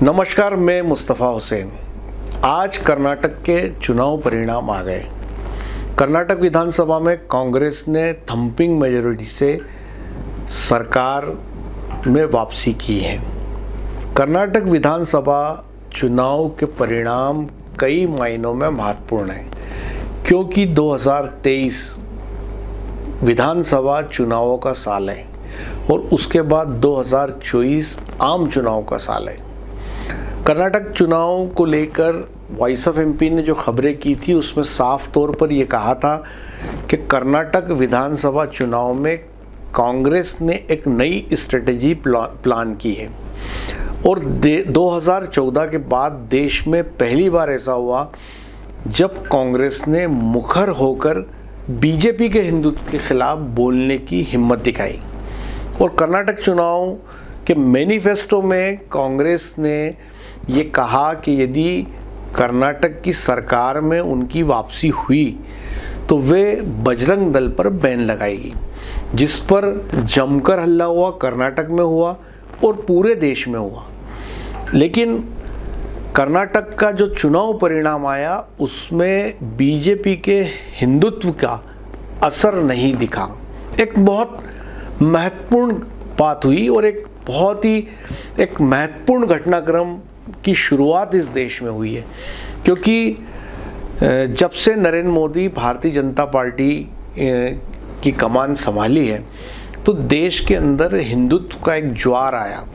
नमस्कार, मैं मुस्तफ़ा हुसैन। आज कर्नाटक के चुनाव परिणाम आ गए। कर्नाटक विधानसभा में कांग्रेस ने थंपिंग मेजॉरिटी से सरकार में वापसी की है। कर्नाटक विधानसभा चुनाव के परिणाम कई मायनों में महत्वपूर्ण हैं, क्योंकि 2023 विधानसभा चुनावों का साल है और उसके बाद 2024 आम चुनाव का साल है। कर्नाटक चुनाव को लेकर वॉइस ऑफ एमपी ने जो खबरें की थी उसमें साफ तौर पर यह कहा था कि कर्नाटक विधानसभा चुनाव में कांग्रेस ने एक नई स्ट्रेटेजी प्लान की है और 2014 के बाद देश में पहली बार ऐसा हुआ जब कांग्रेस ने मुखर होकर बीजेपी के हिंदुत्व के खिलाफ बोलने की हिम्मत दिखाई। और कर्नाटक चुनाव के मैनिफेस्टो में कांग्रेस ने ये कहा कि यदि कर्नाटक की सरकार में उनकी वापसी हुई तो वे बजरंग दल पर बैन लगाएगी, जिस पर जमकर हल्ला हुआ, कर्नाटक में हुआ और पूरे देश में हुआ। लेकिन कर्नाटक का जो चुनाव परिणाम आया उसमें बीजेपी के हिंदुत्व का असर नहीं दिखा। एक बहुत महत्वपूर्ण बात हुई और एक बहुत ही महत्वपूर्ण घटनाक्रम की शुरुआत इस देश में हुई है, क्योंकि जब से नरेंद्र मोदी भारतीय जनता पार्टी की कमान संभाली है तो देश के अंदर हिंदुत्व का एक ज्वार आया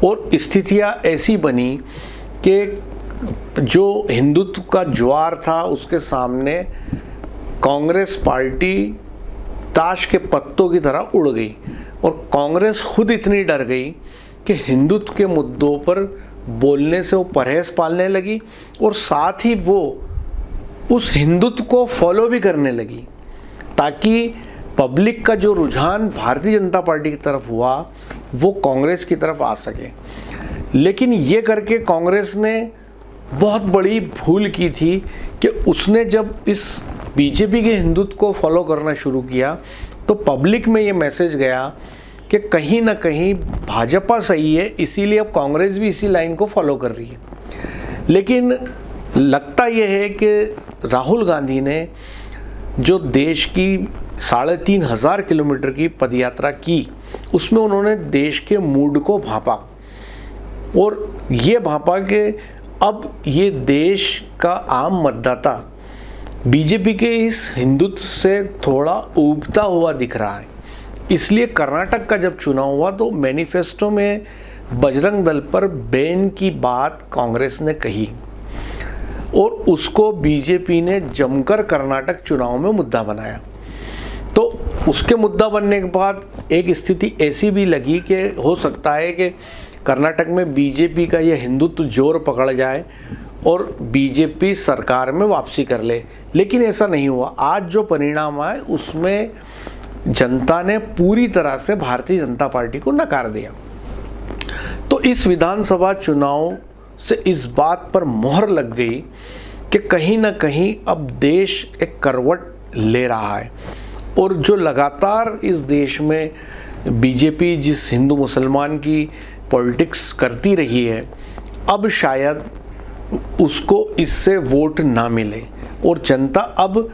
और स्थितियां ऐसी बनी कि जो हिंदुत्व का ज्वार था उसके सामने कांग्रेस पार्टी ताश के पत्तों की तरह उड़ गई और कांग्रेस खुद इतनी डर गई कि हिंदुत्व के मुद्दों पर बोलने से वो परहेज पालने लगी और साथ ही वो उस हिंदुत्व को फॉलो भी करने लगी, ताकि पब्लिक का जो रुझान भारतीय जनता पार्टी की तरफ हुआ वो कांग्रेस की तरफ आ सके। लेकिन ये करके कांग्रेस ने बहुत बड़ी भूल की थी कि उसने जब इस बीजेपी के हिंदुत्व को फॉलो करना शुरू किया तो पब्लिक में ये मैसेज गया कि कहीं ना कहीं भाजपा सही है, इसीलिए अब कांग्रेस भी इसी लाइन को फॉलो कर रही है। लेकिन लगता यह है कि राहुल गांधी ने जो देश की 3,500 किलोमीटर की पदयात्रा की उसमें उन्होंने देश के मूड को भांपा और ये भांपा कि अब ये देश का आम मतदाता बीजेपी के इस हिंदुत्व से थोड़ा ऊबता हुआ दिख रहा है। इसलिए कर्नाटक का जब चुनाव हुआ तो मैनिफेस्टो में बजरंग दल पर बैन की बात कांग्रेस ने कही और उसको बीजेपी ने जमकर कर्नाटक चुनाव में मुद्दा बनाया। तो उसके मुद्दा बनने के बाद एक स्थिति ऐसी भी लगी कि हो सकता है कि कर्नाटक में बीजेपी का यह हिंदुत्व जोर पकड़ जाए और बीजेपी सरकार में वापसी कर ले, लेकिन ऐसा नहीं हुआ। आज जो परिणाम आए उसमें जनता ने पूरी तरह से भारतीय जनता पार्टी को नकार दिया। तो इस विधानसभा चुनाव से इस बात पर मोहर लग गई कि कहीं ना कहीं अब देश एक करवट ले रहा है और जो लगातार इस देश में बीजेपी जिस हिंदू मुसलमान की पॉलिटिक्स करती रही है, अब शायद उसको इससे वोट ना मिले और जनता अब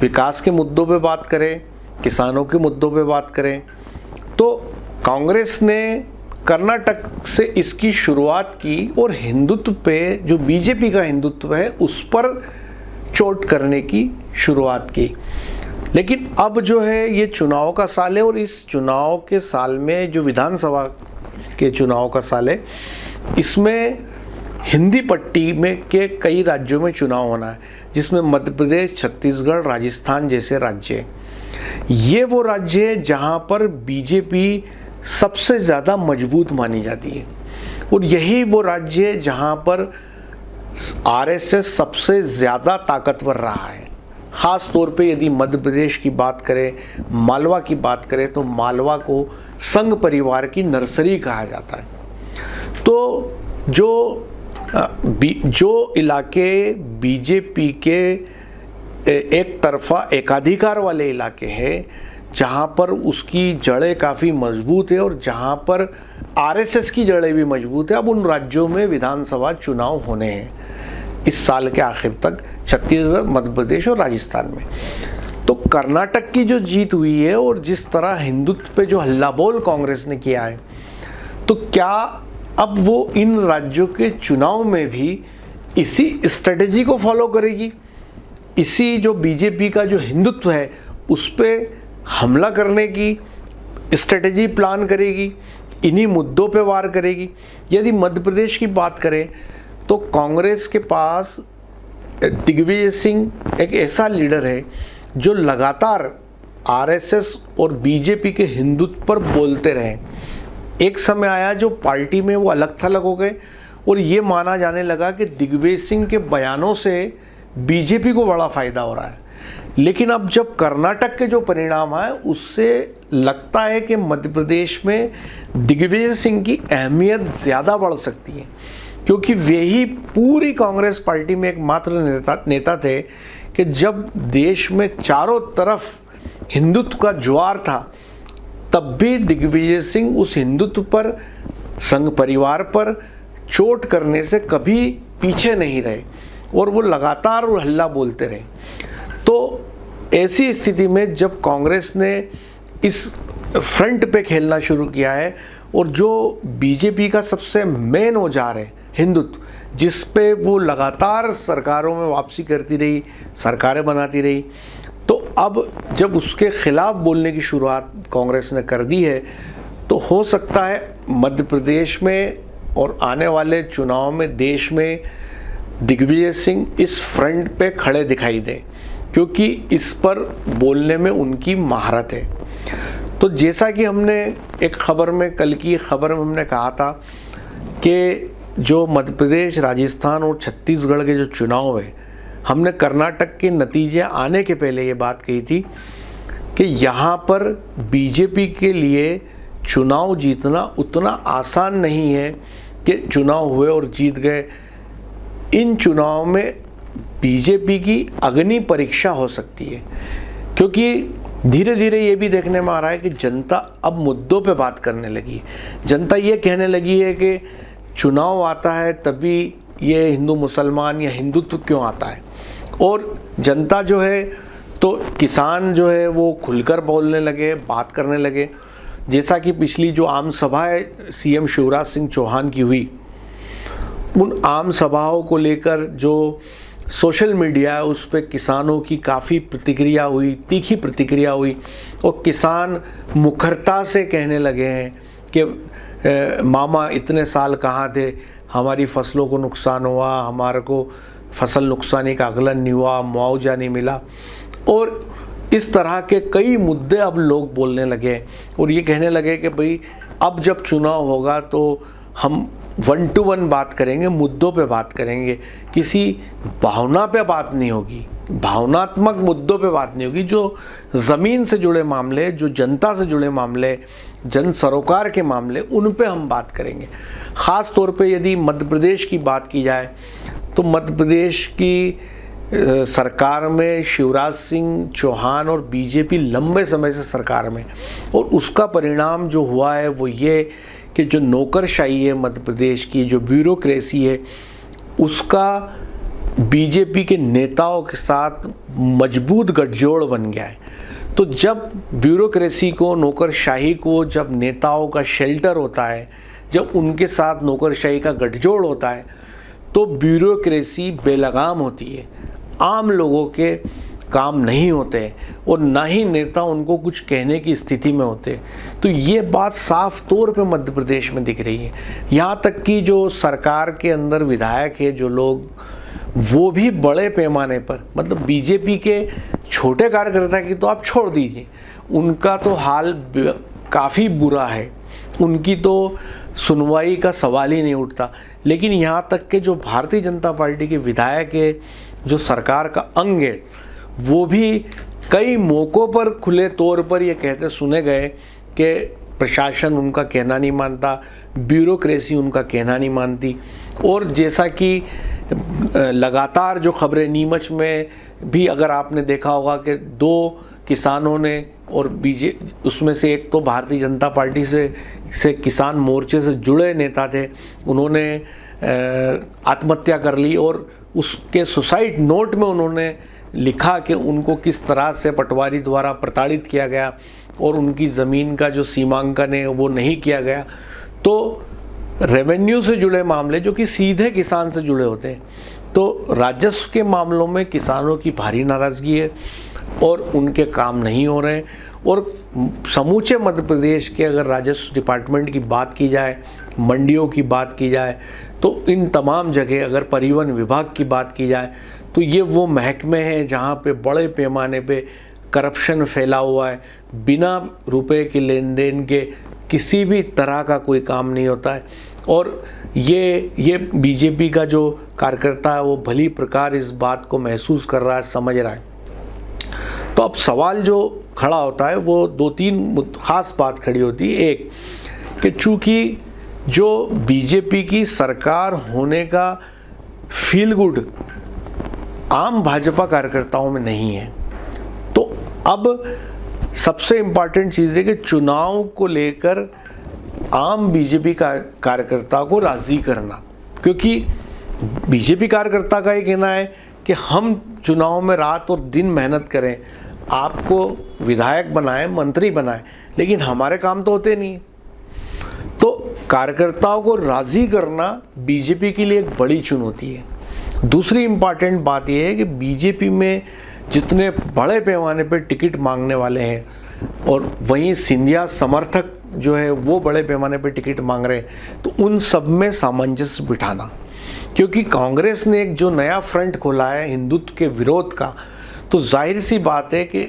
विकास के मुद्दों पे बात करे, किसानों के मुद्दों पे बात करें। तो कांग्रेस ने कर्नाटक से इसकी शुरुआत की और हिंदुत्व पे जो बीजेपी का हिंदुत्व है उस पर चोट करने की शुरुआत की। लेकिन अब जो है ये चुनाव का साल है और इस चुनाव के साल में जो विधानसभा के चुनाव का साल है इसमें हिंदी पट्टी में के कई राज्यों में चुनाव होना है, जिसमें मध्य प्रदेश, छत्तीसगढ़, राजस्थान जैसे राज्य हैं। ये वो राज्य है जहाँ पर बीजेपी सबसे ज़्यादा मजबूत मानी जाती है और यही वो राज्य है जहाँ पर आरएसएस सबसे ज़्यादा ताकतवर रहा है। ख़ास तौर पे यदि मध्य प्रदेश की बात करें, मालवा की बात करें तो मालवा को संघ परिवार की नर्सरी कहा जाता है। तो जो इलाके बीजेपी के एक तरफा एकाधिकार वाले इलाके हैं, जहाँ पर उसकी जड़ें काफ़ी मजबूत है और जहाँ पर आरएसएस की जड़ें भी मजबूत है। अब उन राज्यों में विधानसभा चुनाव होने हैं इस साल के आखिर तक, छत्तीसगढ़, मध्य प्रदेश और राजस्थान में। तो कर्नाटक की जो जीत हुई है और जिस तरह हिंदुत्व पे जो हल्ला बोल कांग्रेस ने किया है, तो क्या अब वो इन राज्यों के चुनाव में भी इसी स्ट्रेटेजी को फॉलो करेगी, इसी जो बीजेपी का जो हिंदुत्व है उस पर हमला करने की स्ट्रेटेजी प्लान करेगी, इन्हीं मुद्दों पे वार करेगी? यदि मध्य प्रदेश की बात करें तो कांग्रेस के पास दिग्विजय सिंह एक ऐसा लीडर है जो लगातार आरएसएस और बीजेपी के हिंदुत्व पर बोलते रहे। एक समय आया जो पार्टी में वो अलग थलग हो गए और ये माना जाने लगा कि दिग्विजय सिंह के बयानों से बीजेपी को बड़ा फ़ायदा हो रहा है। लेकिन अब जब कर्नाटक के जो परिणाम आए उससे लगता है कि मध्य प्रदेश में दिग्विजय सिंह की अहमियत ज़्यादा बढ़ सकती है, क्योंकि वे ही पूरी कांग्रेस पार्टी में एकमात्र नेता थे कि जब देश में चारों तरफ हिंदुत्व का ज्वार था तब भी दिग्विजय सिंह उस हिंदुत्व पर, संघ परिवार पर चोट करने से कभी पीछे नहीं रहे और वो लगातार हल्ला बोलते रहे। तो ऐसी स्थिति में जब कांग्रेस ने इस फ्रंट पे खेलना शुरू किया है और जो बीजेपी का सबसे मेन औजार है हिंदुत्व, जिस पे वो लगातार सरकारों में वापसी करती रही, सरकारें बनाती रही, तो अब जब उसके खिलाफ बोलने की शुरुआत कांग्रेस ने कर दी है तो हो सकता है मध्य प्रदेश में और आने वाले चुनाव में देश में दिग्विजय सिंह इस फ्रंट पे खड़े दिखाई दें, क्योंकि इस पर बोलने में उनकी महारत है। तो जैसा कि हमने एक खबर में, कल की खबर में हमने कहा था कि जो मध्य प्रदेश, राजस्थान और छत्तीसगढ़ के जो चुनाव है, हमने कर्नाटक के नतीजे आने के पहले ये बात कही थी कि यहाँ पर बीजेपी के लिए चुनाव जीतना उतना आसान नहीं है कि चुनाव हुए और जीत गए। इन चुनाव में बीजेपी की अग्नि परीक्षा हो सकती है, क्योंकि धीरे धीरे ये भी देखने में आ रहा है कि जनता अब मुद्दों पे बात करने लगी है। जनता ये कहने लगी है कि चुनाव आता है तभी ये हिंदू मुसलमान या हिंदुत्व क्यों आता है, और जनता जो है, तो किसान जो है वो खुलकर बोलने लगे, बात करने लगे। जैसा कि पिछली जो आम सभा है सीएम शिवराज सिंह चौहान की हुई, उन आम सभाओं को लेकर जो सोशल मीडिया है उस पर किसानों की काफ़ी प्रतिक्रिया हुई, तीखी प्रतिक्रिया हुई, और किसान मुखरता से कहने लगे हैं कि मामा इतने साल कहाँ थे, हमारी फसलों को नुकसान हुआ, हमारे को फसल नुकसानी का आकलन नहीं हुआ, मुआवजा नहीं मिला, और इस तरह के कई मुद्दे अब लोग बोलने लगे और ये कहने लगे कि भाई अब जब चुनाव होगा तो हम 1 to 1 बात करेंगे, मुद्दों पे बात करेंगे, किसी भावना पे बात नहीं होगी, भावनात्मक मुद्दों पे बात नहीं होगी। जो ज़मीन से जुड़े मामले, जो जनता से जुड़े मामले, जन सरोकार के मामले, उन पे हम बात करेंगे। ख़ास तौर पे यदि मध्य प्रदेश की बात की जाए तो मध्य प्रदेश की सरकार में शिवराज सिंह चौहान और बीजेपी लंबे समय से सरकार में, और उसका परिणाम जो हुआ है वो ये कि जो नौकरशाही है मध्य प्रदेश की, जो ब्यूरोक्रेसी है, उसका बीजेपी के नेताओं के साथ मजबूत गठजोड़ बन गया है। तो जब ब्यूरोक्रेसी को, नौकरशाही को, जब नेताओं का शेल्टर होता है, जब उनके साथ नौकरशाही का गठजोड़ होता है, तो ब्यूरोक्रेसी बेलगाम होती है, आम लोगों के काम नहीं होते और ना ही नेता उनको कुछ कहने की स्थिति में होते। तो ये बात साफ तौर पे मध्य प्रदेश में दिख रही है। यहाँ तक कि जो सरकार के अंदर विधायक है, जो लोग, वो भी बड़े पैमाने पर, मतलब बीजेपी के छोटे कार्यकर्ता की तो आप छोड़ दीजिए, उनका तो हाल काफ़ी बुरा है, उनकी तो सुनवाई का सवाल ही नहीं उठता। लेकिन यहाँ तक के जो भारतीय जनता पार्टी के विधायक है, जो सरकार का अंग है, वो भी कई मौक़ों पर खुले तौर पर ये कहते सुने गए कि प्रशासन उनका कहना नहीं मानता, ब्यूरोक्रेसी उनका कहना नहीं मानती। और जैसा कि लगातार जो खबरें, नीमच में भी अगर आपने देखा होगा कि 2 किसानों ने और उसमें से एक तो भारतीय जनता पार्टी से किसान मोर्चे से जुड़े नेता थे, उन्होंने आत्महत्या कर ली और उसके सुसाइड नोट में उन्होंने लिखा कि उनको किस तरह से पटवारी द्वारा प्रताड़ित किया गया और उनकी ज़मीन का जो सीमांकन है वो नहीं किया गया। तो रेवेन्यू से जुड़े मामले जो कि सीधे किसान से जुड़े होते हैं, तो राजस्व के मामलों में किसानों की भारी नाराज़गी है और उनके काम नहीं हो रहे हैं। और समूचे मध्य प्रदेश के अगर राजस्व डिपार्टमेंट की बात की जाए, मंडियों की बात की जाए, तो इन तमाम जगह, अगर परिवहन विभाग की बात की जाए, तो ये वो महकमे हैं जहाँ पे बड़े पैमाने पे करप्शन फैला हुआ है। बिना रुपए के लेन देन के किसी भी तरह का कोई काम नहीं होता है। और ये बीजेपी का जो कार्यकर्ता है वो भली प्रकार इस बात को महसूस कर रहा है, समझ रहा है। तो अब सवाल जो खड़ा होता है वो 2-3 खास बात खड़ी होती है। एक कि चूँकि जो बीजेपी की सरकार होने का फील गुड आम भाजपा कार्यकर्ताओं में नहीं है, तो अब सबसे इम्पॉर्टेंट चीज़ है कि चुनाव को लेकर आम बीजेपी कार्यकर्ता को राज़ी करना। क्योंकि बीजेपी कार्यकर्ता का ये कहना है कि हम चुनाव में रात और दिन मेहनत करें, आपको विधायक बनाएं, मंत्री बनाएं, लेकिन हमारे काम तो होते नहीं। तो कार्यकर्ताओं को राज़ी करना बीजेपी के लिए एक बड़ी चुनौती है। दूसरी इम्पॉर्टेंट बात यह है कि बीजेपी में जितने बड़े पैमाने पर टिकट मांगने वाले हैं और वहीं सिंधिया समर्थक जो है वो बड़े पैमाने पर टिकट मांग रहे हैं, तो उन सब में सामंजस्य बिठाना। क्योंकि कांग्रेस ने एक जो नया फ्रंट खोला है हिंदुत्व के विरोध का, तो जाहिर सी बात है कि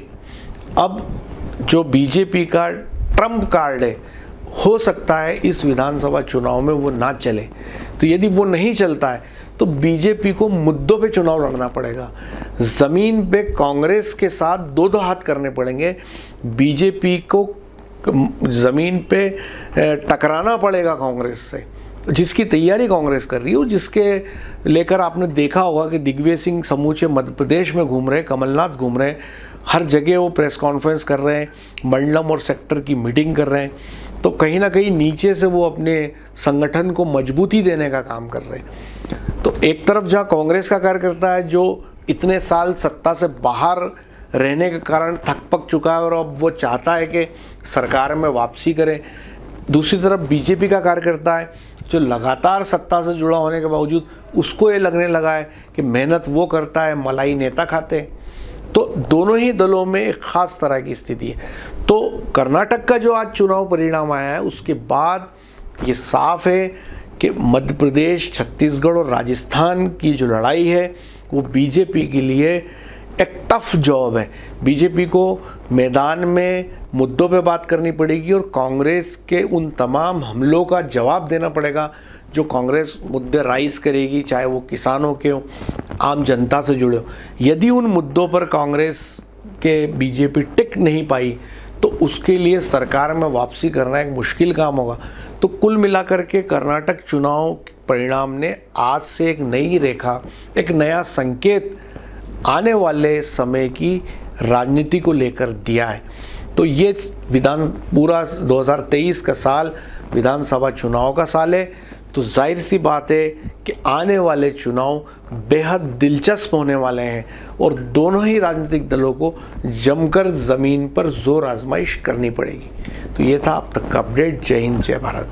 अब जो बीजेपी का ट्रम्प कार्ड है, हो सकता है इस विधानसभा चुनाव में वो ना चले। तो यदि वो नहीं चलता है तो बीजेपी को मुद्दों पे चुनाव लड़ना पड़ेगा। ज़मीन पे कांग्रेस के साथ दो हाथ करने पड़ेंगे। बीजेपी को ज़मीन पे टकराना पड़ेगा कांग्रेस से, जिसकी तैयारी कांग्रेस कर रही है, जिसके लेकर आपने देखा होगा कि दिग्विजय सिंह समूचे मध्य प्रदेश में घूम रहे, कमलनाथ घूम रहे, हर जगह वो प्रेस कॉन्फ्रेंस कर रहे हैं, मंडलम और सेक्टर की मीटिंग कर रहे हैं। तो कहीं ना कहीं नीचे से वो अपने संगठन को मजबूती देने का काम कर रहे हैं। तो एक तरफ जहाँ कांग्रेस का कार्यकर्ता है जो इतने साल सत्ता से बाहर रहने के कारण थक पक चुका है और अब वो चाहता है कि सरकार में वापसी करे, दूसरी तरफ बीजेपी का कार्यकर्ता है जो लगातार सत्ता से जुड़ा होने के बावजूद उसको ये लगने लगा है कि मेहनत वो करता है, मलाई नेता खाते हैं। तो दोनों ही दलों में एक ख़ास तरह की स्थिति है। तो कर्नाटक का जो आज चुनाव परिणाम आया है उसके बाद ये साफ है कि मध्य प्रदेश, छत्तीसगढ़ और राजस्थान की जो लड़ाई है वो बीजेपी के लिए एक टफ जॉब है। बीजेपी को मैदान में मुद्दों पे बात करनी पड़ेगी और कांग्रेस के उन तमाम हमलों का जवाब देना पड़ेगा जो कांग्रेस मुद्दे राइज करेगी, चाहे वो किसानों के हो, आम जनता से जुड़े हो। यदि उन मुद्दों पर कांग्रेस के बीजेपी टिक नहीं पाई तो उसके लिए सरकार में वापसी करना एक मुश्किल काम होगा। तो कुल मिलाकर के कर्नाटक चुनाव परिणाम ने आज से एक नई रेखा, एक नया संकेत आने वाले समय की राजनीति को लेकर दिया है। तो ये पूरा 2023 का साल विधानसभा चुनाव का साल है। तो जाहिर सी बात है कि आने वाले चुनाव बेहद दिलचस्प होने वाले हैं और दोनों ही राजनीतिक दलों को जमकर ज़मीन पर जोर आजमाइश करनी पड़ेगी। तो ये था अब तक का अपडेट। जय हिंद, जय भारत।